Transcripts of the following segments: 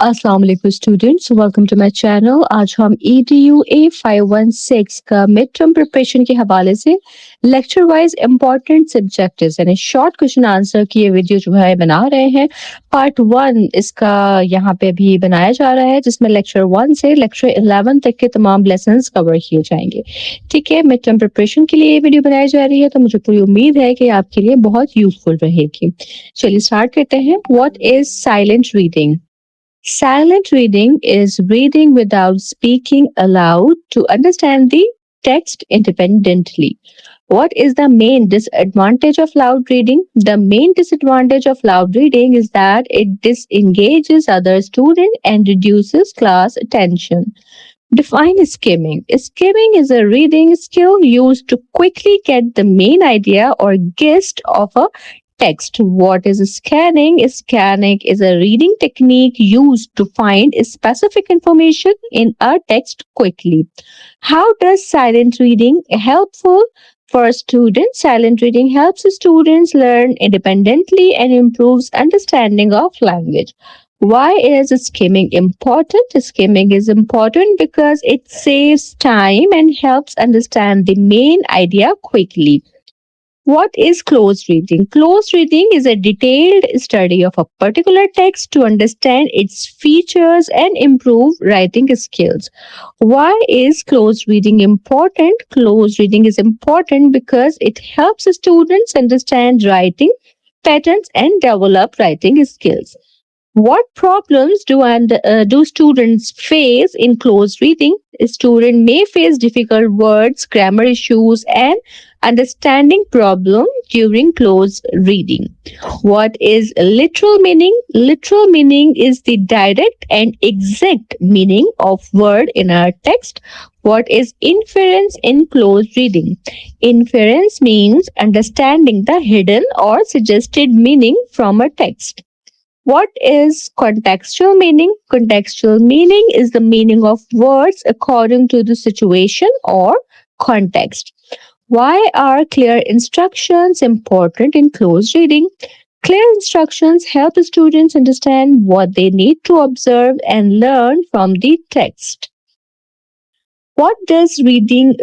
अस्सलाम वालेकुम students, welcome to my channel. आज हम EDUA516 का मिड टर्म प्रिपरेशन के हवाले से लेक्चर वाइज इंपॉर्टेंट सब्जेक्ट्स यानी शॉर्ट क्वेश्चन आंसर की ये वीडियो जो है बना रहे हैं। पार्ट 1 इसका यहाँ पे भी बनाया जा रहा है, जिसमें लेक्चर 1 से लेक्चर 11 तक के तमाम लेसन्स कवर किए जाएंगे। ठीक है, मिड टर्म प्रिपरेशन के लिए ये वीडियो बनाई जा रही है, तो मुझे पूरी उम्मीद है कि आपके लिए बहुत यूजफुल रहेगी। चलिए स्टार्ट करते हैं। What is silent reading? Silent reading is reading without speaking aloud to understand the text independently. What is the main disadvantage of loud reading? The main disadvantage of loud reading is that it disengages other students and reduces class attention. Define skimming. Skimming is a reading skill used to quickly get the main idea or gist of a text. What is scanning? Scanning is a reading technique used to find specific information in a text quickly. How does silent reading helpful for students? Silent reading helps students learn independently and improves understanding of language. Why is skimming important? Skimming is important because it saves time and helps understand the main idea quickly. What is close reading? Close reading is a detailed study of a particular text to understand its features and improve writing skills. Why is close reading important? Close reading is important because it helps students understand writing patterns and develop writing skills. What problems do students face in close reading? A student may face difficult words, grammar issues, and understanding problem during close reading. What is literal meaning? Literal meaning is the direct and exact meaning of word in our text. What is inference in close reading? Inference means understanding the hidden or suggested meaning from a text. What is contextual meaning? Contextual meaning is the meaning of words according to the situation or context. Why are clear instructions important in close reading? Clear instructions help students understand what they need to observe and learn from the text. What does reading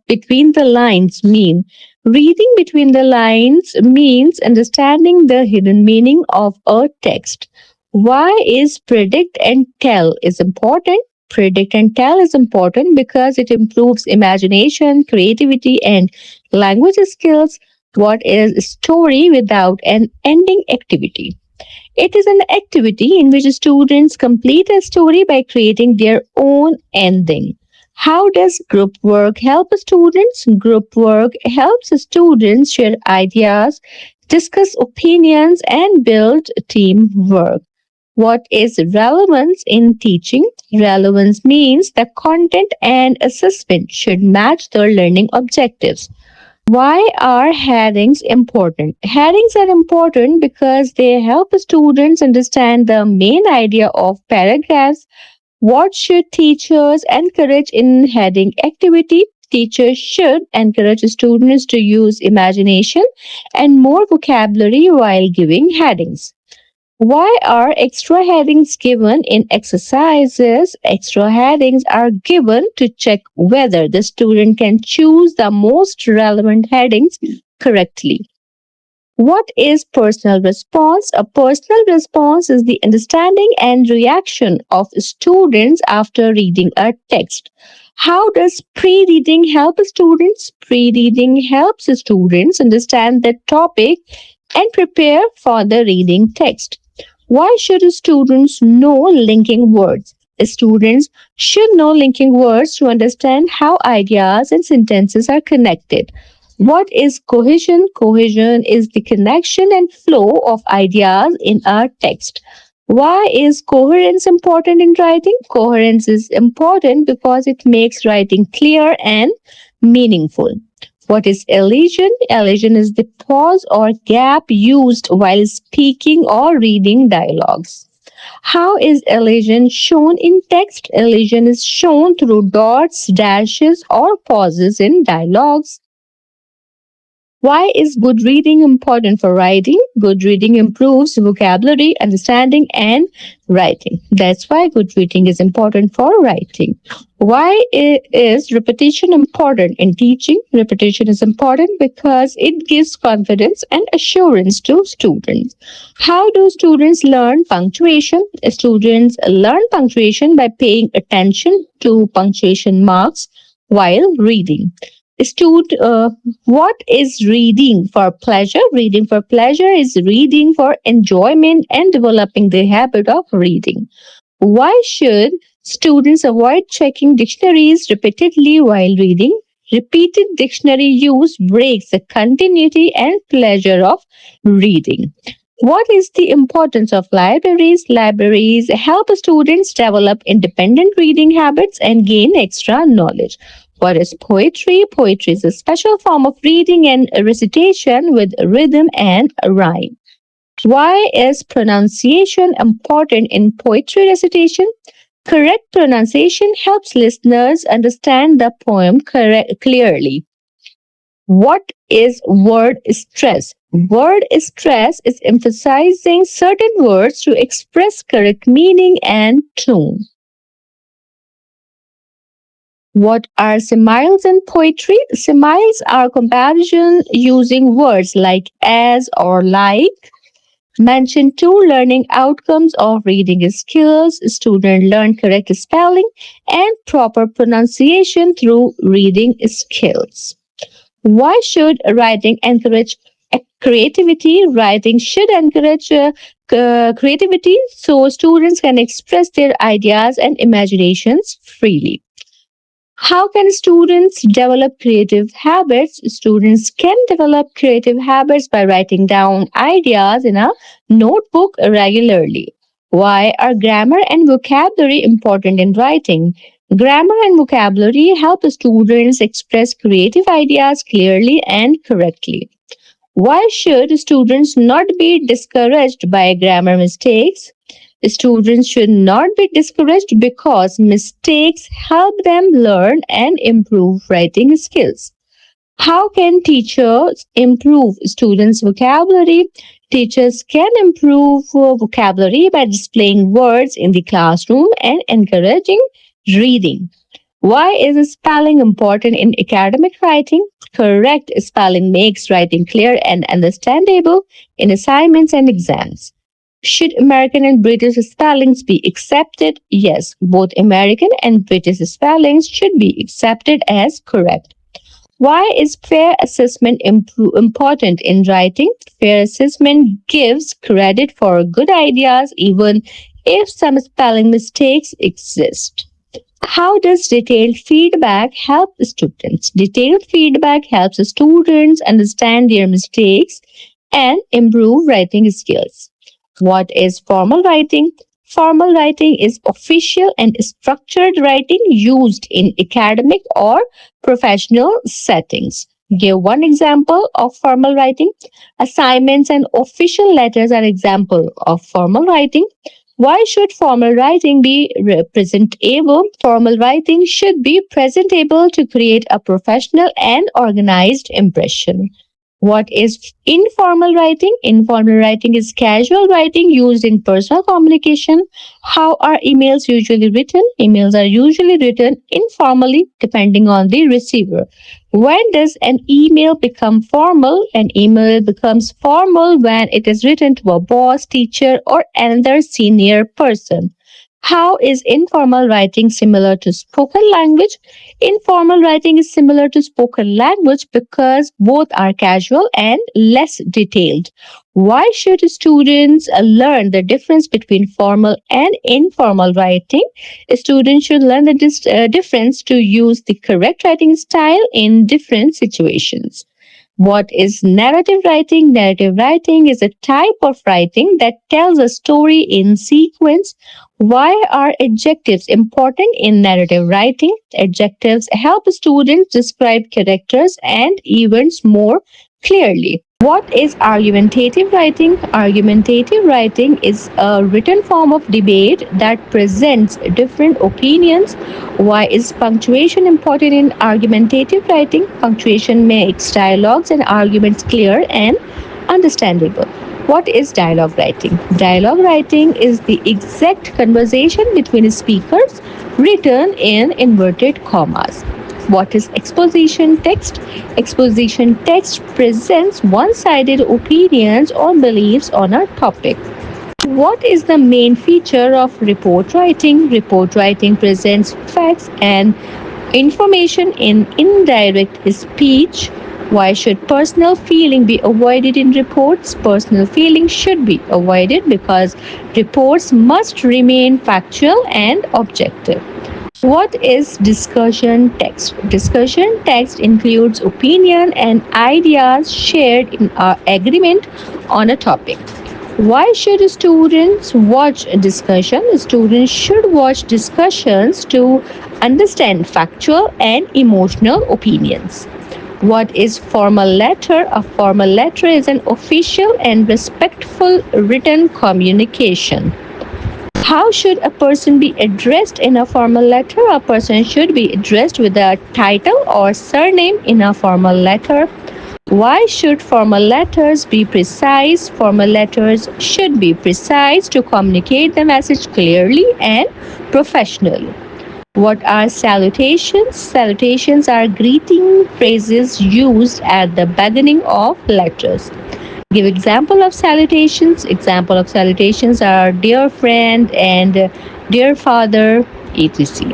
between the lines mean? Reading between the lines means understanding the hidden meaning of a text. Why is predict and tell is important? Predict and tell is important because it improves imagination, creativity, and language skills. What is story without an ending activity? It is an activity in which students complete a story by creating their own ending. How does group work help students? Group work helps students share ideas, discuss opinions, and build teamwork. What is relevance in teaching? Relevance means the content and assessment should match their learning objectives. Why are headings important? Headings are important because they help students understand the main idea of paragraphs. What should teachers encourage in heading activity? Teachers should encourage students to use imagination and more vocabulary while giving headings. Why are extra headings given in exercises? Extra headings are given to check whether the student can choose the most relevant headings correctly. What is personal response? A personal response is the understanding and reaction of students after reading a text. How does pre-reading help students? Pre-reading helps students understand the topic and prepare for the reading text. Why should students know linking words? Students should know linking words to understand how ideas and sentences are connected. What is cohesion? Cohesion is the connection and flow of ideas in a text. Why is coherence important in writing? Coherence is important because it makes writing clear and meaningful. What is elision? Elision is the pause or gap used while speaking or reading dialogues. How is elision shown in text? Elision is shown through dots, dashes, or pauses in dialogues. Why is good reading important for writing? Good reading improves vocabulary, understanding, and writing. That's why good reading is important for writing. Why is repetition important in teaching? Repetition is important because it gives confidence and assurance to students. How do students learn punctuation? Students learn punctuation by paying attention to punctuation marks while reading. What is reading for pleasure? Reading for pleasure is reading for enjoyment and developing the habit of reading. Why should students avoid checking dictionaries repeatedly while reading? Repeated dictionary use breaks the continuity and pleasure of reading. What is the importance of libraries? Libraries help students develop independent reading habits and gain extra knowledge. What is poetry? Poetry is a special form of reading and recitation with rhythm and rhyme. Why is pronunciation important in poetry recitation? Correct pronunciation helps listeners understand the poem clearly. What is word stress? Word stress is emphasizing certain words to express correct meaning and tone. What are similes in poetry? Similes are comparison using words like as or like. Mention two learning outcomes of reading skills. Students learn correct spelling and proper pronunciation through reading skills. Why should writing encourage creativity? Writing should encourage creativity so students can express their ideas and imaginations freely. How can students develop creative habits? Students can develop creative habits by writing down ideas in a notebook regularly. Why are grammar and vocabulary important in writing? Grammar and vocabulary help students express creative ideas clearly and correctly. Why should students not be discouraged by grammar mistakes? Students should not be discouraged because mistakes help them learn and improve writing skills. How can teachers improve students' vocabulary? Teachers can improve vocabulary by displaying words in the classroom and encouraging reading. Why is spelling important in academic writing? Correct spelling makes writing clear and understandable in assignments and exams. Should American and British spellings be accepted? Yes, both American and British spellings should be accepted as correct. Why is fair assessment important in writing? Fair assessment gives credit for good ideas even if some spelling mistakes exist. How does detailed feedback help students? Detailed feedback helps students understand their mistakes and improve writing skills. What is formal writing? Formal writing is official and structured writing used in academic or professional settings. Give one example of formal writing. Assignments and official letters are example of formal writing. Why should formal writing be presentable? Formal writing should be presentable to create a professional and organized impression. What is informal writing? Informal writing is casual writing used in personal communication. How are emails usually written? Emails are usually written informally depending on the receiver. When does an email become formal? An email becomes formal when it is written to a boss, teacher, or another senior person. How is informal writing similar to spoken language? Informal writing is similar to spoken language because both are casual and less detailed. Why should students learn the difference between formal and informal writing? Students should learn the difference to use the correct writing style in different situations. What is narrative writing? Narrative writing is a type of writing that tells a story in sequence. Why are adjectives important in narrative writing? Adjectives help students describe characters and events more clearly. What is argumentative writing? Argumentative writing is a written form of debate that presents different opinions. Why is punctuation important in argumentative writing? Punctuation makes dialogues and arguments clear and understandable. What is dialogue writing? Dialogue writing is the exact conversation between speakers written in inverted commas. What is exposition text? Exposition text presents one sided opinions or beliefs on a topic. What is the main feature of report writing? Report writing presents facts and information in indirect speech. Why should personal feeling be avoided in reports? Personal feeling should be avoided because reports must remain factual and objective. What is discussion text? Discussion text includes opinion and ideas shared in agreement on a topic. Why should students watch discussion? Students should watch discussions to understand factual and emotional opinions. What is formal letter? A formal letter is an official and respectful written communication. How should a person be addressed in a formal letter? A person should be addressed with a title or surname in a formal letter. Why should formal letters be precise? Formal letters should be precise to communicate the message clearly and professionally. What are salutations? Salutations are greeting phrases used at the beginning of letters. Give example of salutations. Example of salutations are dear friend and dear father, etc.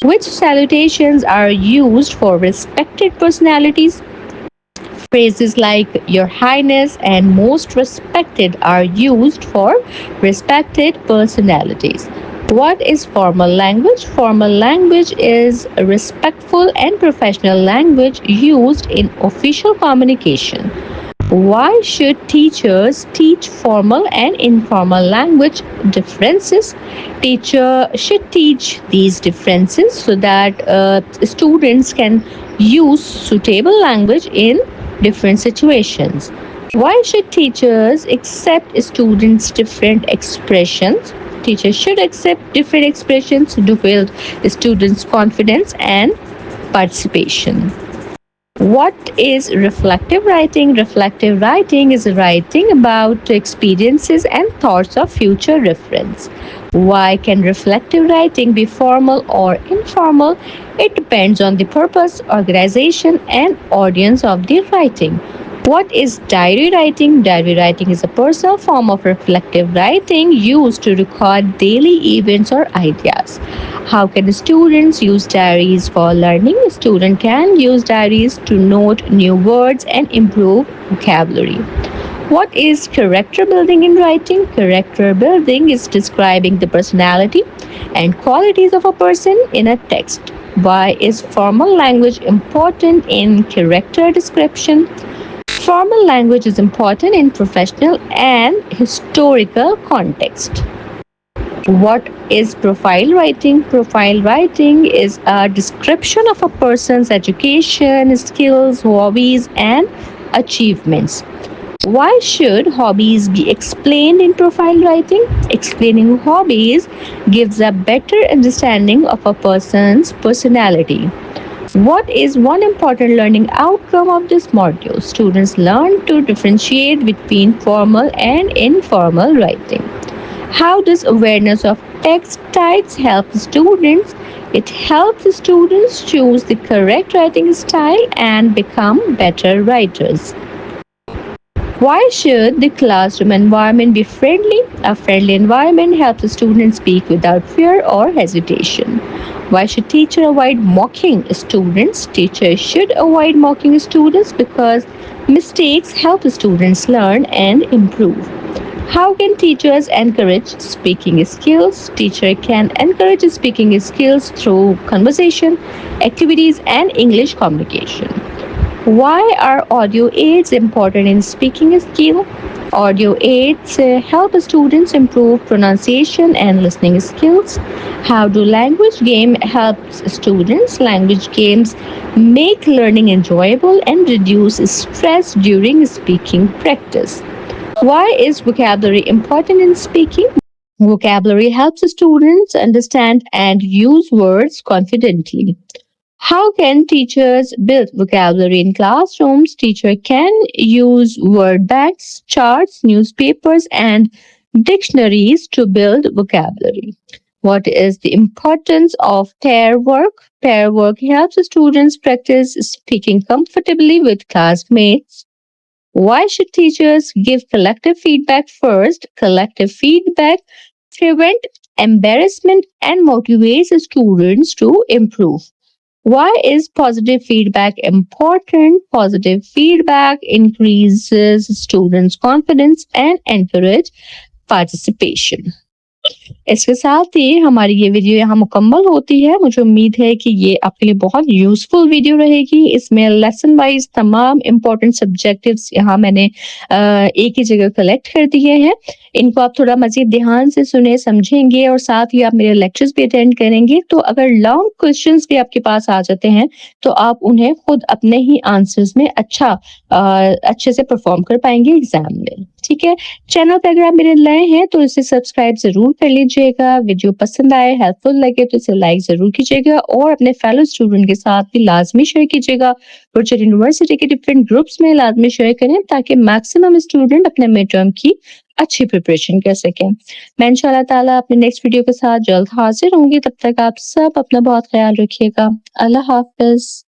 Which salutations are used for respected personalities? Phrases like Your Highness and Most Respected are used for respected personalities. What is formal language? Formal language is a respectful and professional language used in official communication. Why should teachers teach formal and informal language differences? Teacher should teach these differences so that students can use suitable language in different situations. Why should teachers accept students' different expressions? Teachers should accept different expressions to build students' confidence and participation. What is reflective writing? Reflective writing is writing about experiences and thoughts of future reference. Why can reflective writing be formal or informal? It depends on the purpose, organization, and audience of the writing. What is diary writing? Diary writing is a personal form of reflective writing used to record daily events or ideas. How can students use diaries for learning? A student can use diaries to note new words and improve vocabulary. What is character building in writing? Character building is describing the personality and qualities of a person in a text. Why is formal language important in character description? Formal language is important in professional and historical context. What is profile writing? Profile writing is a description of a person's education, skills, hobbies, and achievements. Why should hobbies be explained in profile writing? Explaining hobbies gives a better understanding of a person's personality. What is one important learning outcome of this module? Students learn to differentiate between formal and informal writing. How does awareness of text types help students? It helps students choose the correct writing style and become better writers. Why should the classroom environment be friendly? A friendly environment helps students speak without fear or hesitation. Why should teachers avoid mocking students? Teachers should avoid mocking students because mistakes help students learn and improve. How can teachers encourage speaking skills? Teacher can encourage speaking skills through conversation, activities, and English communication. Why are audio aids important in speaking skill? Audio aids help students improve pronunciation and listening skills. How do language game help students? Language games make learning enjoyable and reduce stress during speaking practice. Why is vocabulary important in speaking? Vocabulary helps students understand and use words confidently. How can teachers build vocabulary in classrooms? Teacher can use word banks, charts, newspapers, and dictionaries to build vocabulary. What is the importance of pair work? Pair work helps students practice speaking comfortably with classmates. Why should teachers give collective feedback first? Collective feedback prevent embarrassment and motivates students to improve. Why is positive feedback important? Positive feedback increases students' confidence and encourage participation. इसके साथ ही हमारी ये video यहाँ मुकम्मल होती है। मुझे उम्मीद है कि ये आपके लिए बहुत यूजफुल वीडियो रहेगी। इसमें लेसन वाइज तमाम इम्पोर्टेंट सब्जेक्टिव्स यहाँ मैंने एक ही जगह कलेक्ट कर दिए हैं। इनको आप थोड़ा मजीद ध्यान से सुने, समझेंगे और साथ ही आप मेरे लेक्चर्स भी अटेंड करेंगे तो अगर लॉन्ग क्वेश्चंस भी आपके पास आ जाते हैं तो आप उन्हें खुद अपने ही आंसर्स में अच्छे से परफॉर्म कर पाएंगे एग्जाम में। ठीक है, चैनल पे अगर आप मेरे नए हैं तो इसे सब्सक्राइब जरूर कर लीजिएगा। वीडियो पसंद आए, हेल्पफुल लगे तो इसे लाइक जरूर कीजिएगा और अपने फेलो स्टूडेंट के साथ भी लाजमी शेयर कीजिएगा। वर्चुअल यूनिवर्सिटी के डिफरेंट ग्रुप्स में लाजमी शेयर करें ताकि मैक्सिमम स्टूडेंट अपने मिड टर्म की अच्छी प्रिपरेशन कर सकें। मैं इंशाल्लाह ताला अपने नेक्स्ट वीडियो के साथ जल्द हाजिर होंगी। तब तक आप सब अपना बहुत ख्याल रखिएगा। अल्लाह हाफिज।